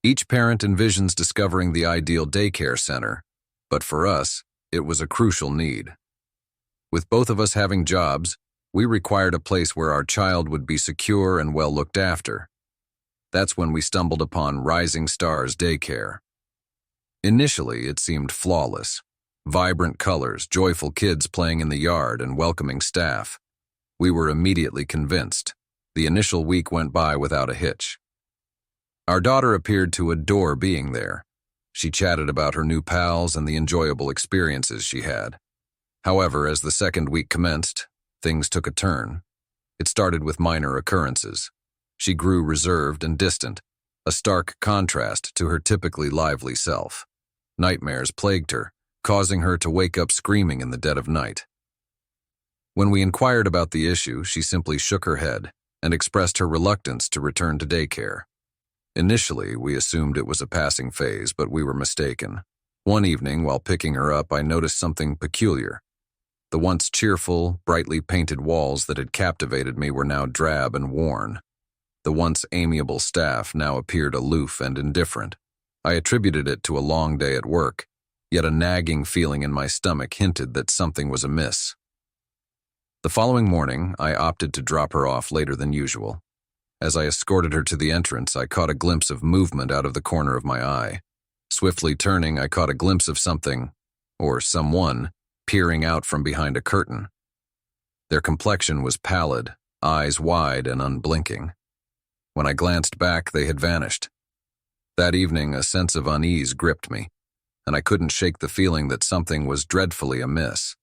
Each parent envisions discovering the ideal daycare center, but for us, it was a crucial need. With both of us having jobs, we required a place where our child would be secure and well looked after. That's when we stumbled upon Rising Stars Daycare. Initially, it seemed flawless. Vibrant colors, joyful kids playing in the yard, and welcoming staff. We were immediately convinced. The initial week went by without a hitch. Our daughter appeared to adore being there. She chatted about her new pals and the enjoyable experiences she had. However, as the second week commenced, things took a turn. It started with minor occurrences. She grew reserved and distant, a stark contrast to her typically lively self. Nightmares plagued her, causing her to wake up screaming in the dead of night. When we inquired about the issue, she simply shook her head and expressed her reluctance to return to daycare. Initially, we assumed it was a passing phase, but we were mistaken. One evening, while picking her up, I noticed something peculiar. The once cheerful, brightly painted walls that had captivated me were now drab and worn. The once amiable staff now appeared aloof and indifferent. I attributed it to a long day at work, yet a nagging feeling in my stomach hinted that something was amiss. The following morning, I opted to drop her off later than usual. As I escorted her to the entrance, I caught a glimpse of movement out of the corner of my eye. Swiftly turning, I caught a glimpse of something, or someone, peering out from behind a curtain. Their complexion was pallid, eyes wide and unblinking. When I glanced back, they had vanished. That evening, a sense of unease gripped me, and I couldn't shake the feeling that something was dreadfully amiss.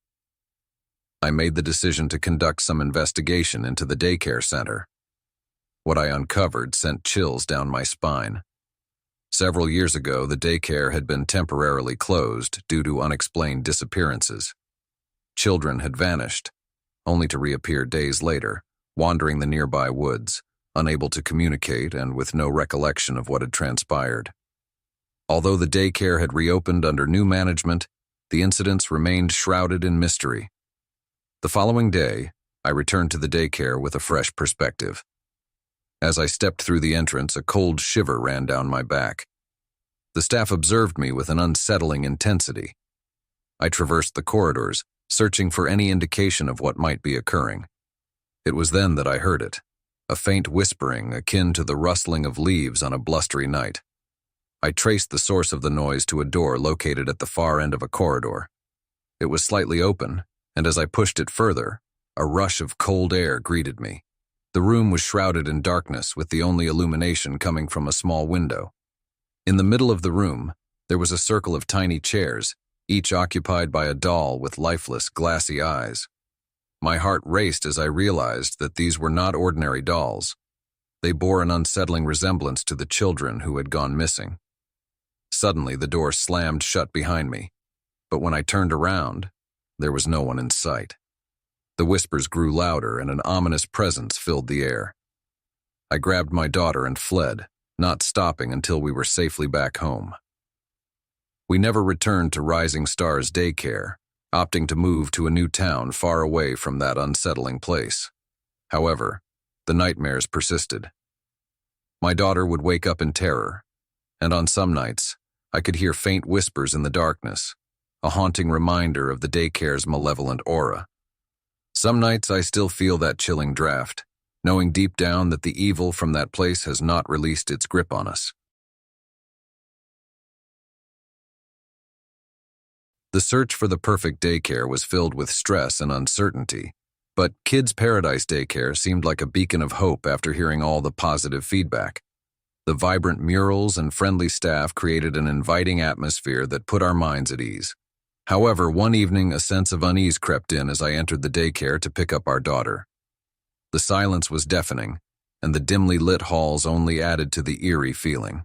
I made the decision to conduct some investigation into the daycare center. What I uncovered sent chills down my spine. Several years ago, the daycare had been temporarily closed due to unexplained disappearances. Children had vanished, only to reappear days later, wandering the nearby woods, unable to communicate and with no recollection of what had transpired. Although the daycare had reopened under new management, the incidents remained shrouded in mystery. The following day, I returned to the daycare with a fresh perspective. As I stepped through the entrance, a cold shiver ran down my back. The staff observed me with an unsettling intensity. I traversed the corridors, searching for any indication of what might be occurring. It was then that I heard it, a faint whispering akin to the rustling of leaves on a blustery night. I traced the source of the noise to a door located at the far end of a corridor. It was slightly open, and as I pushed it further, a rush of cold air greeted me. The room was shrouded in darkness, with the only illumination coming from a small window. In the middle of the room, there was a circle of tiny chairs, each occupied by a doll with lifeless, glassy eyes. My heart raced as I realized that these were not ordinary dolls. They bore an unsettling resemblance to the children who had gone missing. Suddenly, the door slammed shut behind me, but when I turned around, there was no one in sight. The whispers grew louder and an ominous presence filled the air. I grabbed my daughter and fled, not stopping until we were safely back home. We never returned to Rising Stars Daycare, opting to move to a new town far away from that unsettling place. However, the nightmares persisted. My daughter would wake up in terror, and on some nights, I could hear faint whispers in the darkness, a haunting reminder of the daycare's malevolent aura. Some nights I still feel that chilling draft, knowing deep down that the evil from that place has not released its grip on us. The search for the perfect daycare was filled with stress and uncertainty, but Kids Paradise Daycare seemed like a beacon of hope after hearing all the positive feedback. The vibrant murals and friendly staff created an inviting atmosphere that put our minds at ease. However, one evening a sense of unease crept in as I entered the daycare to pick up our daughter. The silence was deafening, and the dimly lit halls only added to the eerie feeling.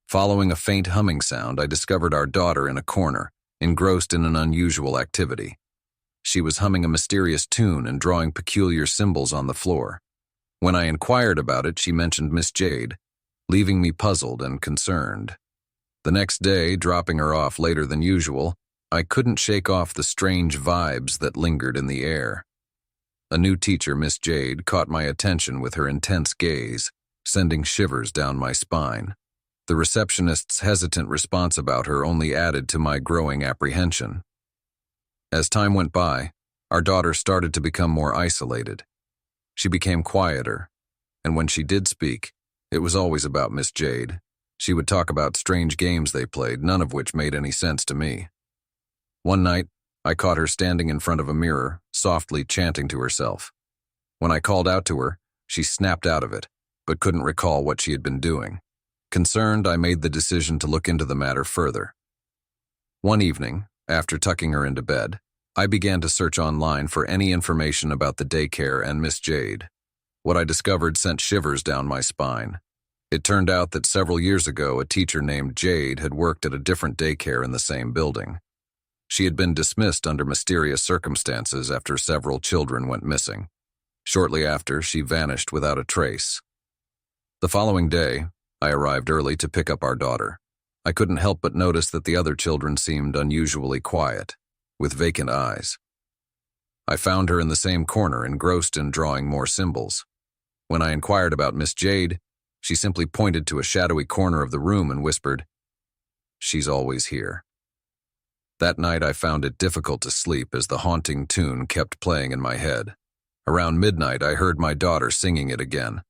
Following a faint humming sound, I discovered our daughter in a corner, engrossed in an unusual activity. She was humming a mysterious tune and drawing peculiar symbols on the floor. When I inquired about it, she mentioned Miss Jade, leaving me puzzled and concerned. The next day, dropping her off later than usual, I couldn't shake off the strange vibes that lingered in the air. A new teacher, Miss Jade, caught my attention with her intense gaze, sending shivers down my spine. The receptionist's hesitant response about her only added to my growing apprehension. As time went by, our daughter started to become more isolated. She became quieter, and when she did speak, it was always about Miss Jade. She would talk about strange games they played, none of which made any sense to me. One night, I caught her standing in front of a mirror, softly chanting to herself. When I called out to her, she snapped out of it, but couldn't recall what she had been doing. Concerned, I made the decision to look into the matter further. One evening, after tucking her into bed, I began to search online for any information about the daycare and Miss Jade. What I discovered sent shivers down my spine. It turned out that several years ago, a teacher named Jade had worked at a different daycare in the same building. She had been dismissed under mysterious circumstances after several children went missing. Shortly after, she vanished without a trace. The following day, I arrived early to pick up our daughter. I couldn't help but notice that the other children seemed unusually quiet, with vacant eyes. I found her in the same corner, engrossed in drawing more symbols. When I inquired about Miss Jade, she simply pointed to a shadowy corner of the room and whispered, "She's always here." That night I found it difficult to sleep as the haunting tune kept playing in my head. Around midnight I heard my daughter singing it again.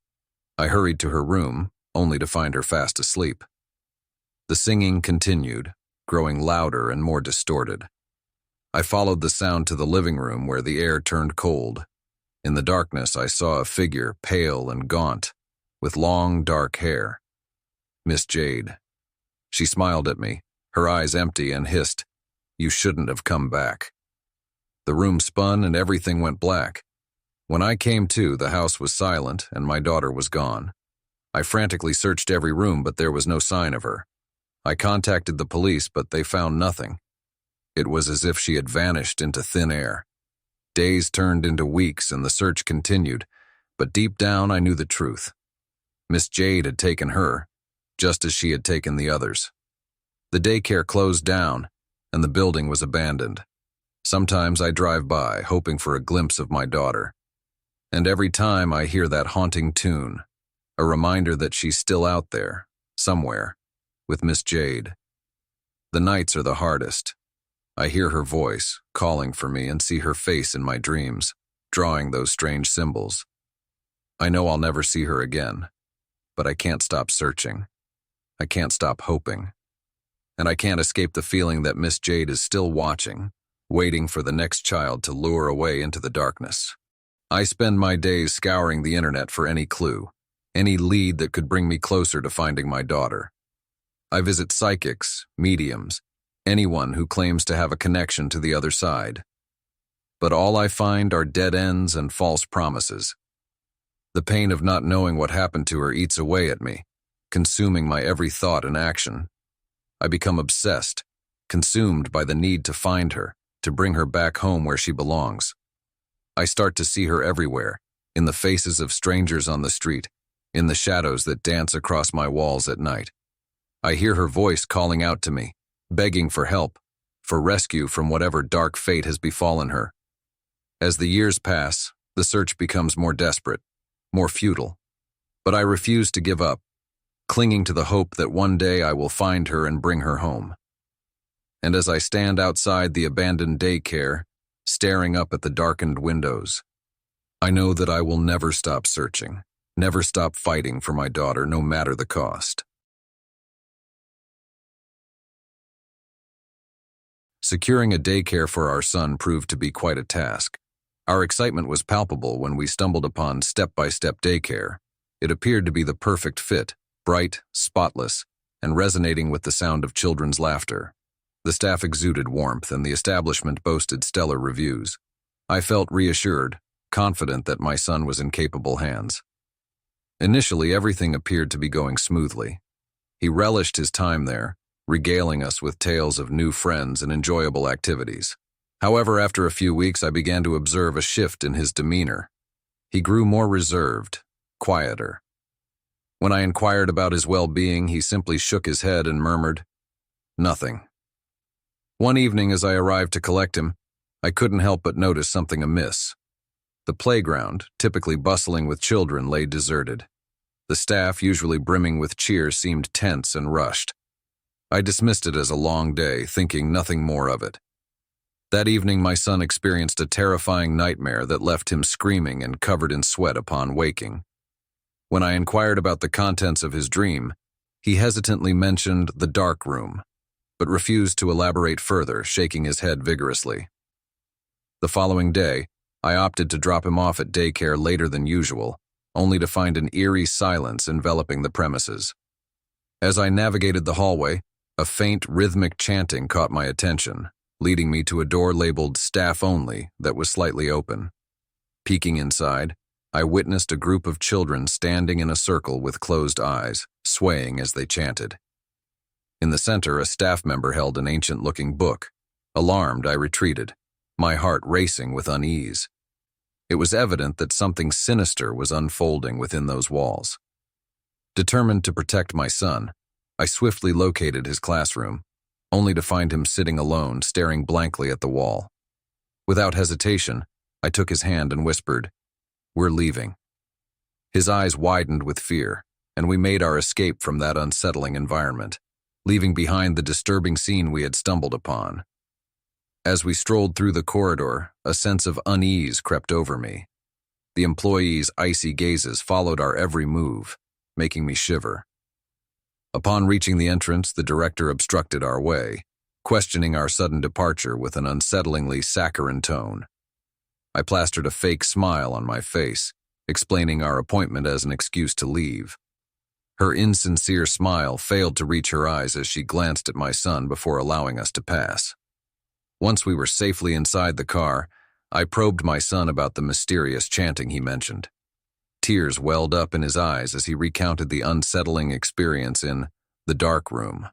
I hurried to her room, only to find her fast asleep. The singing continued, growing louder and more distorted. I followed the sound to the living room where the air turned cold. In the darkness I saw a figure, pale and gaunt, with long dark hair. Miss Jade. She smiled at me, her eyes empty, and hissed, "You shouldn't have come back." The room spun and everything went black. When I came to, the house was silent and my daughter was gone. I frantically searched every room, but there was no sign of her. I contacted the police, but they found nothing. It was as if she had vanished into thin air. Days turned into weeks and the search continued, but deep down I knew the truth. Miss Jade had taken her, just as she had taken the others. The daycare closed down, and the building was abandoned. Sometimes I drive by, hoping for a glimpse of my daughter. And every time I hear that haunting tune, a reminder that she's still out there, somewhere, with Miss Jade. The nights are the hardest. I hear her voice, calling for me, and see her face in my dreams, drawing those strange symbols. I know I'll never see her again, but I can't stop searching. I can't stop hoping. And I can't escape the feeling that Miss Jade is still watching, waiting for the next child to lure away into the darkness. I spend my days scouring the internet for any clue, any lead that could bring me closer to finding my daughter. I visit psychics, mediums, anyone who claims to have a connection to the other side. But all I find are dead ends and false promises. The pain of not knowing what happened to her eats away at me, consuming my every thought and action. I become obsessed, consumed by the need to find her, to bring her back home where she belongs. I start to see her everywhere, in the faces of strangers on the street, in the shadows that dance across my walls at night. I hear her voice calling out to me, begging for help, for rescue from whatever dark fate has befallen her. As the years pass, the search becomes more desperate, more futile. But I refuse to give up, clinging to the hope that one day I will find her and bring her home. And as I stand outside the abandoned daycare, staring up at the darkened windows, I know that I will never stop searching, never stop fighting for my daughter, no matter the cost. Securing a daycare for our son proved to be quite a task. Our excitement was palpable when we stumbled upon Step-by-Step Daycare. It appeared to be the perfect fit, bright, spotless, and resonating with the sound of children's laughter. The staff exuded warmth and the establishment boasted stellar reviews. I felt reassured, confident that my son was in capable hands. Initially, everything appeared to be going smoothly. He relished his time there, regaling us with tales of new friends and enjoyable activities. However, after a few weeks, I began to observe a shift in his demeanor. He grew more reserved, quieter. When I inquired about his well-being, he simply shook his head and murmured, "Nothing." One evening, as I arrived to collect him, I couldn't help but notice something amiss. The playground, typically bustling with children, lay deserted. The staff, usually brimming with cheer, seemed tense and rushed. I dismissed it as a long day, thinking nothing more of it. That evening, my son experienced a terrifying nightmare that left him screaming and covered in sweat upon waking. When I inquired about the contents of his dream, he hesitantly mentioned the dark room, but refused to elaborate further, shaking his head vigorously. The following day, I opted to drop him off at daycare later than usual, only to find an eerie silence enveloping the premises. As I navigated the hallway, a faint, rhythmic chanting caught my attention, leading me to a door labeled Staff Only that was slightly open. Peeking inside, I witnessed a group of children standing in a circle with closed eyes, swaying as they chanted. In the center, a staff member held an ancient-looking book. Alarmed, I retreated, my heart racing with unease. It was evident that something sinister was unfolding within those walls. Determined to protect my son, I swiftly located his classroom, only to find him sitting alone, staring blankly at the wall. Without hesitation, I took his hand and whispered, "We're leaving." His eyes widened with fear, and we made our escape from that unsettling environment, leaving behind the disturbing scene we had stumbled upon. As we strolled through the corridor, a sense of unease crept over me. The employees' icy gazes followed our every move, making me shiver. Upon reaching the entrance, the director obstructed our way, questioning our sudden departure with an unsettlingly saccharine tone. I plastered a fake smile on my face, explaining our appointment as an excuse to leave. Her insincere smile failed to reach her eyes as she glanced at my son before allowing us to pass. Once we were safely inside the car, I probed my son about the mysterious chanting he mentioned. Tears welled up in his eyes as he recounted the unsettling experience in the dark room,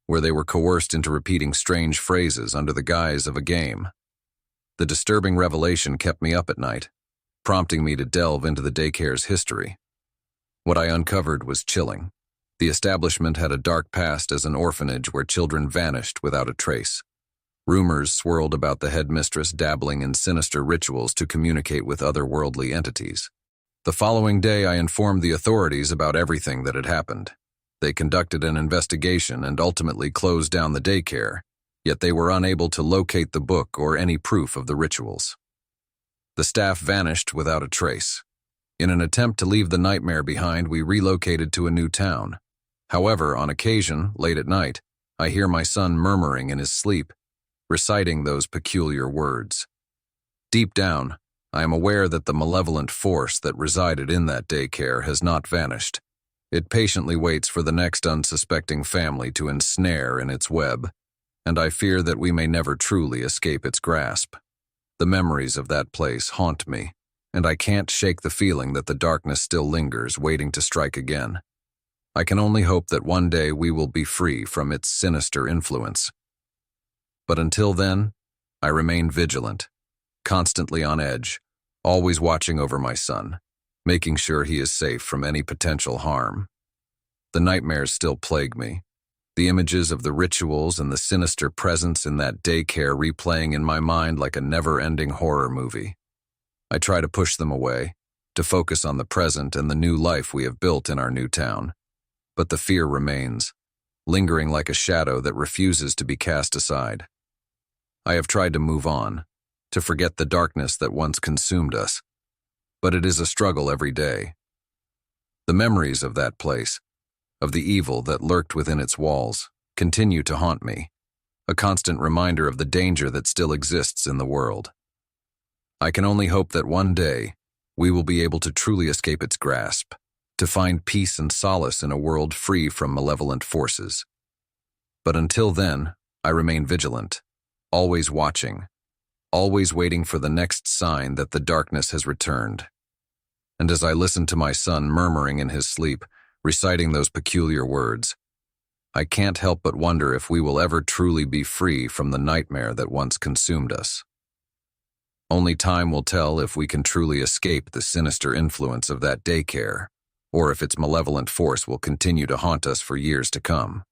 where they were coerced into repeating strange phrases under the guise of a game. The disturbing revelation kept me up at night, prompting me to delve into the daycare's history. What I uncovered was chilling. The establishment had a dark past as an orphanage where children vanished without a trace. Rumors swirled about the headmistress dabbling in sinister rituals to communicate with otherworldly entities. The following day, I informed the authorities about everything that had happened. They conducted an investigation and ultimately closed down the daycare, yet they were unable to locate the book or any proof of the rituals. The staff vanished without a trace. In an attempt to leave the nightmare behind, we relocated to a new town. However, on occasion, late at night, I hear my son murmuring in his sleep, reciting those peculiar words. Deep down, I am aware that the malevolent force that resided in that daycare has not vanished. It patiently waits for the next unsuspecting family to ensnare in its web, and I fear that we may never truly escape its grasp. The memories of that place haunt me, and I can't shake the feeling that the darkness still lingers, waiting to strike again. I can only hope that one day we will be free from its sinister influence. But until then, I remain vigilant, constantly on edge, always watching over my son, making sure he is safe from any potential harm. The nightmares still plague me, the images of the rituals and the sinister presence in that daycare replaying in my mind like a never-ending horror movie. I try to push them away, to focus on the present and the new life we have built in our new town. But the fear remains, lingering like a shadow that refuses to be cast aside. I have tried to move on, to forget the darkness that once consumed us, but it is a struggle every day. The memories of that place, of the evil that lurked within its walls, continue to haunt me, a constant reminder of the danger that still exists in the world. I can only hope that one day we will be able to truly escape its grasp, to find peace and solace in a world free from malevolent forces. But until then, I remain vigilant, always watching, always waiting for the next sign that the darkness has returned. And as I listen to my son murmuring in his sleep, reciting those peculiar words, I can't help but wonder if we will ever truly be free from the nightmare that once consumed us. Only time will tell if we can truly escape the sinister influence of that daycare, or if its malevolent force will continue to haunt us for years to come.